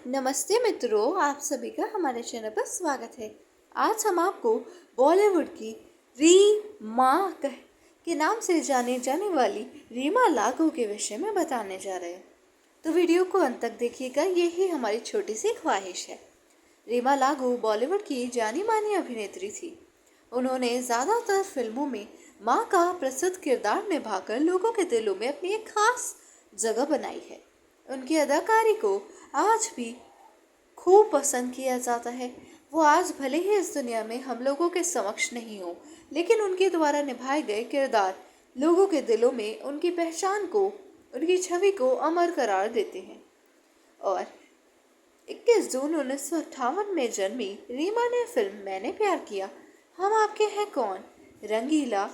नमस्ते मित्रों, आप सभी का हमारे चैनल पर स्वागत है। आज हम आपको बॉलीवुड की रीमा के नाम से जाने जाने वाली रीमा लागू के विषय में बताने जा रहे हैं। तो वीडियो को अंत तक देखिएगा, यही हमारी छोटी सी ख्वाहिश है। रीमा लागू बॉलीवुड की जानी मानी अभिनेत्री थी। उन्होंने ज़्यादातर फिल्मों में माँ का प्रसिद्ध किरदार निभाकर लोगों के दिलों में अपनी एक खास जगह बनाई है। उनकी अदाकारी को आज भी खूब पसंद किया जाता है। वो आज भले ही इस दुनिया में हम लोगों के समक्ष नहीं हो, लेकिन उनके द्वारा निभाए गए किरदार लोगों के दिलों में उनकी पहचान को, उनकी छवि को अमर करार देते हैं। और 21 जून 1958 में जन्मी रीमा ने फिल्म मैंने प्यार किया, हम आपके हैं कौन, रंगीला,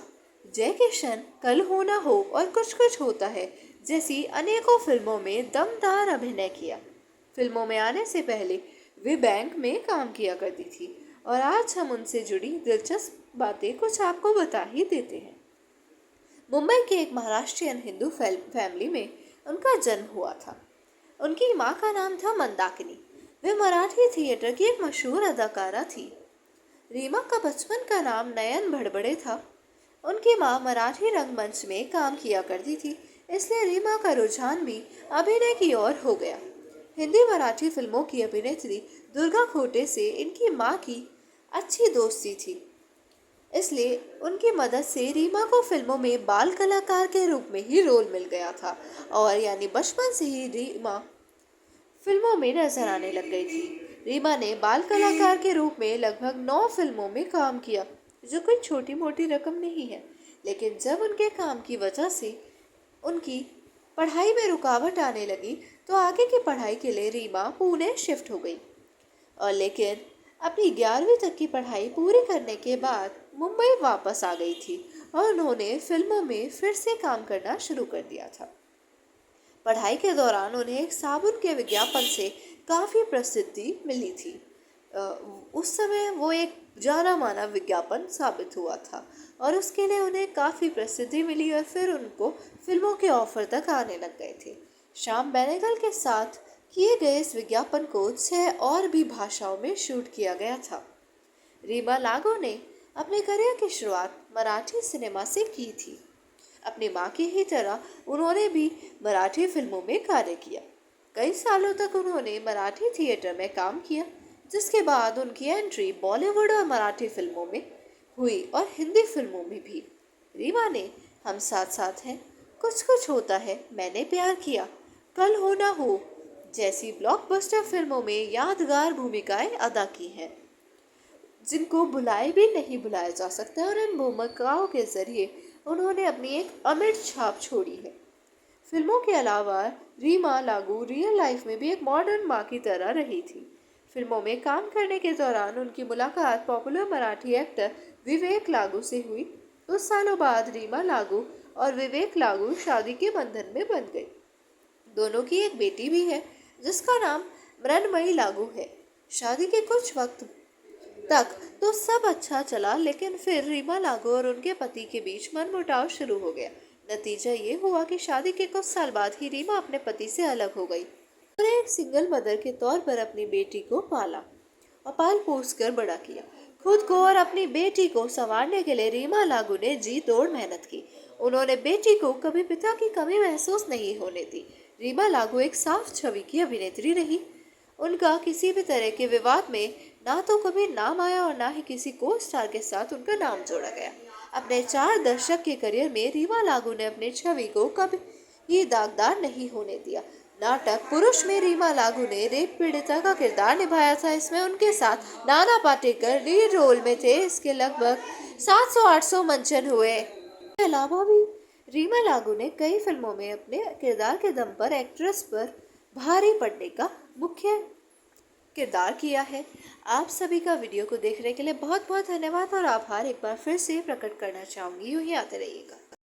जय किशन, कल हो ना हो और कुछ कुछ होता है जैसी अनेकों फिल्मों में दमदार अभिनय किया। फिल्मों में आने से पहले वे बैंक में काम किया करती थी और आज हम उनसे जुड़ी दिलचस्प बातें कुछ आपको बता ही देते हैं। मुंबई के एक महाराष्ट्रियन हिंदू फैमिली में उनका जन्म हुआ था। उनकी माँ का नाम था मंदाकिनी। वे मराठी थिएटर की एक मशहूर अदाकारा थी। रीमा का बचपन का नाम नयन भड़बड़े था। उनकी माँ मराठी रंगमंच में काम किया करती थी, इसलिए रीमा का रुझान भी अभिनय की ओर हो गया। हिंदी मराठी फिल्मों की अभिनेत्री दुर्गा खोटे से इनकी माँ की अच्छी दोस्ती थी, इसलिए उनकी मदद से रीमा को फिल्मों में बाल कलाकार के रूप में ही रोल मिल गया था और यानी बचपन से ही रीमा फिल्मों में नजर आने लग गई थी। रीमा ने बाल कलाकार के रूप में लगभग 9 फिल्मों में काम किया, जो कोई छोटी मोटी रकम नहीं है। लेकिन जब उनके काम की वजह से उनकी पढ़ाई में रुकावट आने लगी, तो आगे की पढ़ाई के लिए रीमा पुणे शिफ्ट हो गई और लेकिन अपनी 11वीं तक की पढ़ाई पूरी करने के बाद मुंबई वापस आ गई थी और उन्होंने फिल्मों में फिर से काम करना शुरू कर दिया था। पढ़ाई के दौरान उन्हें एक साबुन के विज्ञापन से काफ़ी प्रसिद्धि मिली थी। उस समय वो एक जाना माना विज्ञापन साबित हुआ था और उसके लिए उन्हें काफ़ी प्रसिद्धि मिली और फिर उनको फिल्मों के ऑफर तक आने लग गए थे। श्याम बेनेगल के साथ किए गए इस विज्ञापन को 6 और भी भाषाओं में शूट किया गया था। रीमा लागू ने अपने करियर की शुरुआत मराठी सिनेमा से की थी। अपनी माँ की ही तरह उन्होंने भी मराठी फिल्मों में कार्य किया। कई सालों तक उन्होंने मराठी थिएटर में काम किया, जिसके बाद उनकी एंट्री बॉलीवुड और मराठी फिल्मों में हुई और हिंदी फिल्मों में भी। रीमा ने हम साथ साथ हैं, कुछ कुछ होता है, मैंने प्यार किया, कल हो ना हो जैसी ब्लॉकबस्टर फिल्मों में यादगार भूमिकाएं अदा की हैं, जिनको भुलाए भी नहीं भुलाया जा सकता और इन भूमिकाओं के जरिए उन्होंने अपनी एक अमिट छाप छोड़ी है। फिल्मों के अलावा रीमा लागू रियल लाइफ में भी एक मॉडर्न माँ की तरह रही थी। फिल्मों में काम करने के दौरान उनकी मुलाकात पॉपुलर मराठी एक्टर विवेक लागू से हुई। कुछ सालों बाद रीमा लागू और विवेक लागू शादी के बंधन में बंध गई। दोनों की एक बेटी भी है, जिसका नाम मृणमयी लागू है। शादी के कुछ वक्त तक तो सब अच्छा चला, लेकिन फिर रीमा लागू और उनके पति के बीच मनमुटाव शुरू हो गया। नतीजा ये हुआ कि शादी के कुछ साल बाद ही रीमा अपने पति से अलग हो गई और एक सिंगल मदर के तौर पर अपनी बेटी को पाला और पाल पोस कर बड़ा किया। खुद को और अपनी बेटी को संवारने के लिए रीमा लागू ने जी तोड़ मेहनत की। उन्होंने बेटी को कभी पिता की कमी महसूस नहीं होने दी। रीमा लागू एक साफ छवि की अभिनेत्री रही। उनका किसी भी तरह के विवाद में ना तो कभी नाम आया और ना ही किसी को स्टार के साथ उनका नाम जोड़ा गया। अपने 4 दशक के करियर में रीमा लागू ने अपनी छवि को कभी ही दागदार नहीं होने दिया। नाटक पुरुष में रीमा लागू ने रेप पीड़िता का किरदार निभाया था। इसमें उनके साथ नाना पाटेकर लीड रोल में थे। इसके लगभग 700-800 मंचन हुए। इसके अलावा भी रीमा लागू ने कई फिल्मों में अपने किरदार के दम पर एक्ट्रेस पर भारी पड़ने का मुख्य किरदार किया है। आप सभी का वीडियो को देखने के लिए बहुत बहुत धन्यवाद और आभार एक बार फिर से प्रकट करना चाहूँगी। यूँ ही आते रहिएगा।